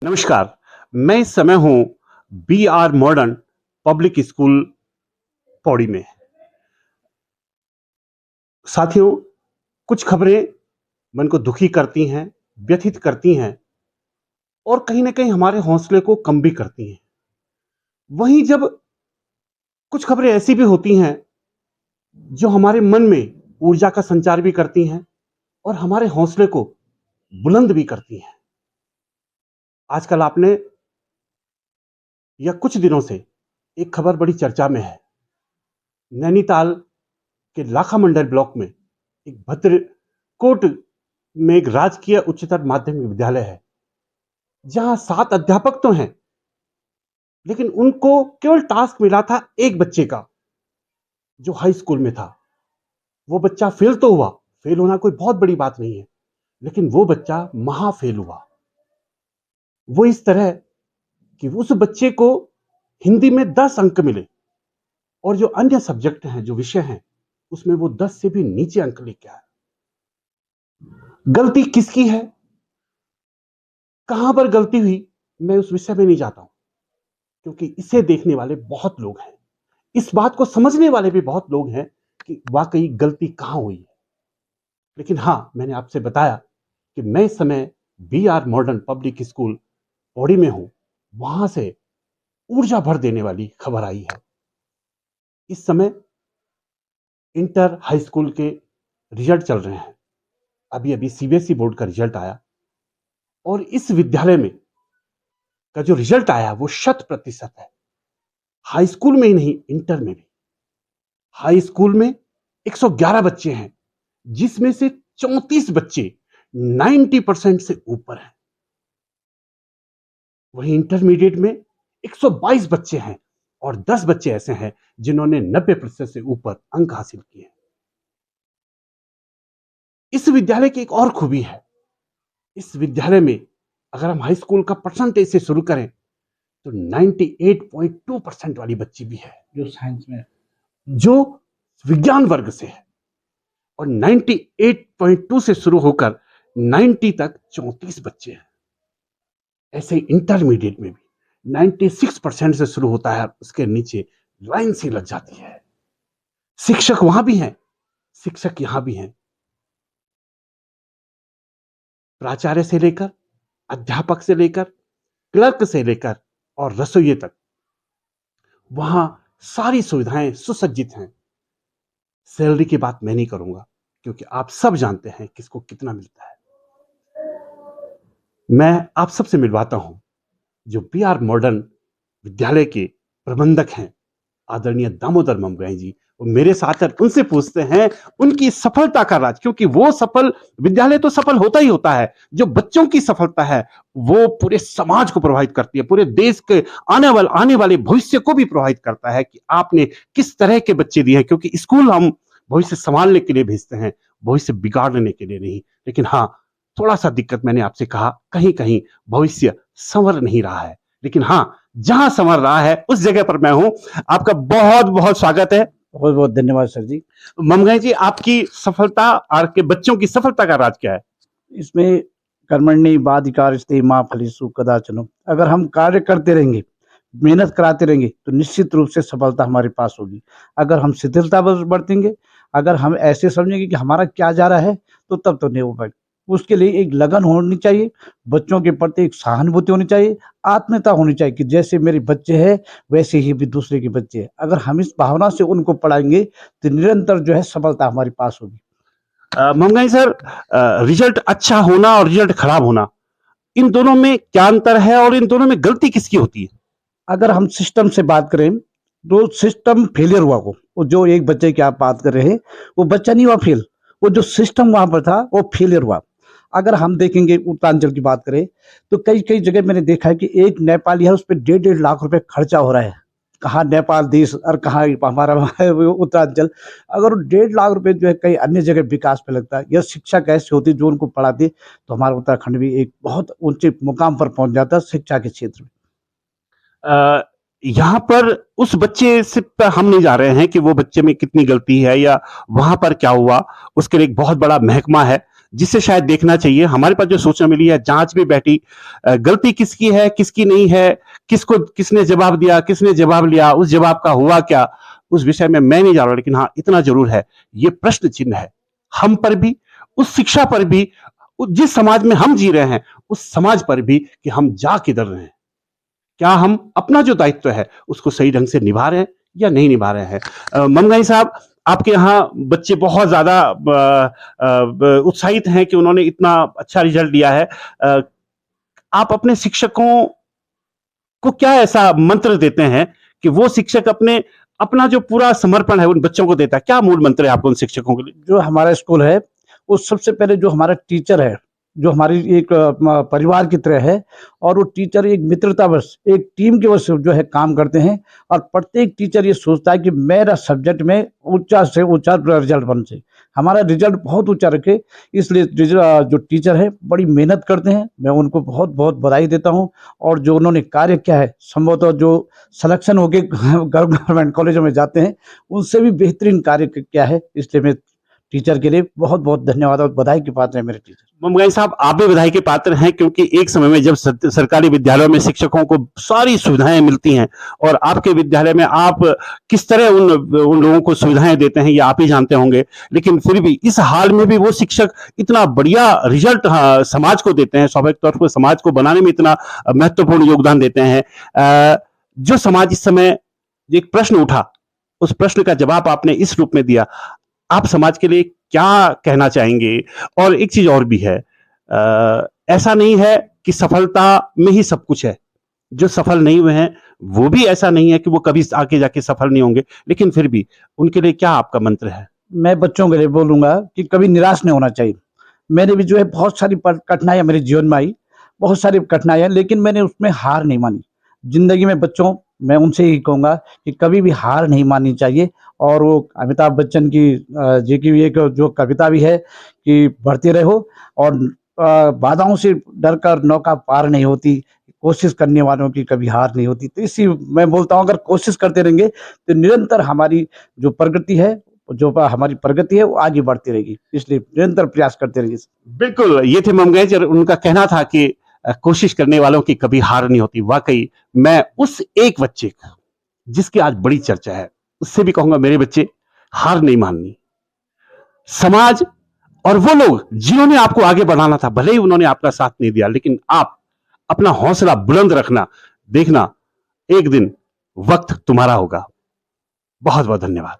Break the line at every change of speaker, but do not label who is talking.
नमस्कार। मैं इस समय हूं B R modern public school Pauri में। साथियों, कुछ खबरें मन को दुखी करती हैं, व्यथित करती हैं और कहीं ना कहीं हमारे हौसले को कम भी करती हैं। वहीं जब कुछ खबरें ऐसी भी होती हैं जो हमारे मन में ऊर्जा का संचार भी करती हैं और हमारे हौसले को बुलंद भी करती हैं। आजकल आपने या कुछ दिनों से एक खबर बड़ी चर्चा में है। नैनीताल के लाखा मंडल ब्लॉक में एक भद्रकोट में एक राजकीय उच्चतर माध्यमिक विद्यालय है, जहां 7 अध्यापक तो हैं, लेकिन उनको केवल टास्क मिला था एक बच्चे का जो हाई स्कूल में था। वो बच्चा फेल तो हुआ, फेल होना कोई बहुत बड़ी बात नहीं है, लेकिन वो बच्चा महा फेल हुआ। वो इस तरह कि उस बच्चे को हिंदी में 10 अंक मिले और जो अन्य सब्जेक्ट हैं, जो विषय हैं, उसमें वो 10 से भी नीचे अंक लेके आया। गलती किसकी है, कहां पर गलती हुई, मैं उस विषय में नहीं जाता हूं, क्योंकि इसे देखने वाले बहुत लोग हैं, इस बात को समझने वाले भी बहुत लोग हैं कि वाकई गलती कहां हुई है। लेकिन हां, मैंने आपसे बताया कि मैं इस समय B R modern public school Pauri में हूं। वहां से ऊर्जा भर देने वाली खबर आई है। इस समय इंटर हाई स्कूल के रिजल्ट चल रहे हैं। अभी अभी सीबीएसई बोर्ड का रिजल्ट आया और इस विद्यालय में का जो रिजल्ट आया वो 100% है। हाई स्कूल में ही नहीं, इंटर में भी। हाई स्कूल में 111 बच्चे हैं, जिसमें से 34 बच्चे 90% से ऊपर हैं। वहीं इंटरमीडिएट में 122 बच्चे हैं और 10 बच्चे ऐसे हैं जिन्होंने 90% से ऊपर अंक हासिल किए हैं। इस विद्यालय की एक और खूबी है। इस विद्यालय में अगर हम हाई स्कूल का परसेंटेज से शुरू करें तो 98.2% वाली बच्ची भी है
जो साइंस में,
जो विज्ञान वर्ग से है, और 98.2 से शुरू होकर 90 तक 34 बच्चे हैं। ऐसे ही इंटरमीडिएट में भी 96% से शुरू होता है, उसके नीचे लाइन सी लग जाती है। शिक्षक वहां भी हैं, शिक्षक यहां भी हैं। प्राचार्य से लेकर, अध्यापक से लेकर, क्लर्क से लेकर और रसोइये तक वहां सारी सुविधाएं सुसज्जित हैं। सैलरी की बात मैं नहीं करूंगा, क्योंकि आप सब जानते हैं किसको कितना मिलता है। मैं आप सबसे मिलवाता हूं जो बी आर मॉडर्न विद्यालय के प्रबंधक हैं, आदरणीय दामोदर ममगाई जी। वो मेरे साथ हैं, उनसे पूछते हैं उनकी सफलता का राज, क्योंकि वो सफल विद्यालय तो सफल होता ही होता है। जो बच्चों की सफलता है वो पूरे समाज को प्रभावित करती है, पूरे देश के आने वाले भविष्य को भी प्रभावित करता है कि आपने किस तरह के बच्चे दिए हैं। क्योंकि स्कूल हम भविष्य संभालने के लिए भेजते हैं, भविष्य बिगाड़ने के लिए नहीं। लेकिन हाँ, थोड़ा सा दिक्कत, मैंने आपसे कहा, कहीं कहीं भविष्य संवर नहीं रहा है, लेकिन हाँ, जहां संवर रहा है उस जगह पर मैं हूं। आपका बहुत बहुत स्वागत है।
बहुत बहुत धन्यवाद सर जी।
ममगाई जी, आपकी सफलता, आपके बच्चों की सफलता का राज क्या है?
इसमें कर्मण्य वाधिकारस्ते मां फलेषु कदाचन। अगर हम कार्य करते रहेंगे, मेहनत कराते रहेंगे, तो निश्चित रूप से सफलता हमारे पास होगी। अगर हम शिथिलता बरतेंगे, अगर हम ऐसे समझेंगे कि हमारा क्या जा रहा है, तो तब तो नहीं हो पाएगा। उसके लिए एक लगन होनी चाहिए, बच्चों के प्रति एक सहानुभूति होनी चाहिए, आत्मीयता होनी चाहिए कि जैसे मेरे बच्चे हैं वैसे ही भी दूसरे के बच्चे हैं। अगर हम इस भावना से उनको पढ़ाएंगे तो निरंतर जो है सफलता हमारे पास होगी।
ममगाई सर, रिजल्ट अच्छा होना और रिजल्ट खराब होना, इन दोनों में क्या अंतर है और इन दोनों में गलती किसकी होती है?
अगर हम सिस्टम से बात करें तो सिस्टम फेलियर हुआ वो जो एक बच्चे की आप बात कर रहे हैं, वो बच्चा नहीं हुआ फेल, वो जो सिस्टम वहां पर था वो फेलियर हुआ। अगर हम देखेंगे उत्तरांचल की बात करें तो कई कई जगह मैंने देखा है कि एक नेपाली है, उस पर 1.5 लाख रुपए खर्चा हो रहा है। कहाँ नेपाल देश और कहाँ हमारा वो उत्तरांचल। अगर 1.5 लाख रुपए जो है कहीं अन्य जगह विकास पे लगता है, या शिक्षा कैसे होती जो उनको पढ़ाते, तो हमारा उत्तराखंड भी एक बहुत ऊंचे मुकाम पर पहुंच जाता है शिक्षा के क्षेत्र में।
यहाँ पर उस बच्चे से पर हम नहीं जा रहे हैं कि वो बच्चे में कितनी गलती है या वहां पर क्या हुआ। उसके लिए एक बहुत बड़ा महकमा है जिसे शायद देखना चाहिए। हमारे पास जो सूचना मिली है, जांच भी बैठी, गलती किसकी है किसकी नहीं है, किसको किसने जवाब दिया, किसने जवाब लिया, उस जवाब का हुआ क्या, उस विषय में मैं नहीं जा रहा, लेकिन हाँ इतना जरूर है, ये प्रश्न चिन्ह है हम पर भी, उस शिक्षा पर भी, जिस समाज में हम जी रहे हैं उस समाज पर भी, कि हम जा किधर रहे हैं, क्या हम अपना जो दायित्व है उसको सही ढंग से निभा रहे हैं या नहीं निभा रहे हैं। ममगाई साहब, आपके यहाँ बच्चे बहुत ज्यादा उत्साहित हैं कि उन्होंने इतना अच्छा रिजल्ट दिया है। आप अपने शिक्षकों को क्या ऐसा मंत्र देते हैं कि वो शिक्षक अपना जो पूरा समर्पण है उन बच्चों को देता है? क्या मूल मंत्र है आपको उन शिक्षकों के लिए?
जो हमारा स्कूल है, वो सबसे पहले जो हमारा टीचर है, जो हमारी एक परिवार की तरह है, और वो टीचर एक मित्रतावश, एक टीम के वश जो है काम करते हैं, और प्रत्येक टीचर ये सोचता है कि मेरा सब्जेक्ट में ऊंचा से ऊंचा रिजल्ट बन जाए, हमारा रिजल्ट बहुत ऊंचा रखे। इसलिए जो टीचर है बड़ी मेहनत करते हैं, मैं उनको बहुत बहुत बधाई देता हूँ। और जो उन्होंने कार्य किया है, संभवतः जो सिलेक्शन होके गवर्नमेंट कॉलेजों में जाते हैं, उनसे भी बेहतरीन कार्य किया है। इसलिए मैं टीचर के लिए बहुत बहुत धन्यवाद और बधाई के पात्र है मेरे टीचर।
ममगाई साहब, आप भी बधाई के पात्र हैं, क्योंकि एक समय में जब सरकारी विद्यालयों में शिक्षकों को सारी सुविधाएं मिलती हैं, और आपके विद्यालय में आप किस तरह उन लोगों को सुविधाएं देते हैं ये आप ही जानते होंगे, लेकिन फिर भी इस हाल में भी वो शिक्षक इतना बढ़िया रिजल्ट समाज को देते हैं, स्वाभाविक तौर पर समाज को बनाने में इतना महत्वपूर्ण योगदान देते हैं। जो समाज इस समय एक प्रश्न उठा, उस प्रश्न का जवाब आपने इस रूप में दिया, आप समाज के लिए क्या कहना चाहेंगे? और एक चीज और भी है, ऐसा नहीं है कि सफलता में ही सब कुछ है, जो सफल नहीं हुए हैं वो भी ऐसा नहीं है कि वो कभी आगे जाके सफल नहीं होंगे, लेकिन फिर भी उनके लिए क्या आपका मंत्र है?
मैं बच्चों के लिए बोलूंगा कि कभी निराश नहीं होना चाहिए। मैंने भी जो है बहुत सारी कठिनाइयां मेरे जीवन में आई, बहुत सारी कठिनाइयां, लेकिन मैंने उसमें हार नहीं मानी। जिंदगी में बच्चों, मैं उनसे ही कहूँगा कि कभी भी हार नहीं माननी चाहिए। और वो अमिताभ बच्चन की जी की एक जो कविता भी है कि बढ़ते रहो और बाधाओं से डरकर नौका पार नहीं होती, कोशिश करने वालों की कभी हार नहीं होती। तो इसी मैं बोलता हूँ, अगर कोशिश करते रहेंगे तो निरंतर हमारी जो प्रगति है, वो आगे बढ़ती रहेगी। इसलिए निरंतर प्रयास करते रहिए।
बिल्कुल, ये थे ममगाई, उनका कहना था कि कोशिश करने वालों की कभी हार नहीं होती। वाकई मैं उस एक बच्चे का जिसकी आज बड़ी चर्चा है, उससे भी कहूंगा, मेरे बच्चे, हार नहीं माननी। समाज और वो लोग जिन्होंने आपको आगे बढ़ाना था, भले ही उन्होंने आपका साथ नहीं दिया, लेकिन आप अपना हौसला बुलंद रखना, देखना एक दिन वक्त तुम्हारा होगा। बहुत बहुत धन्यवाद।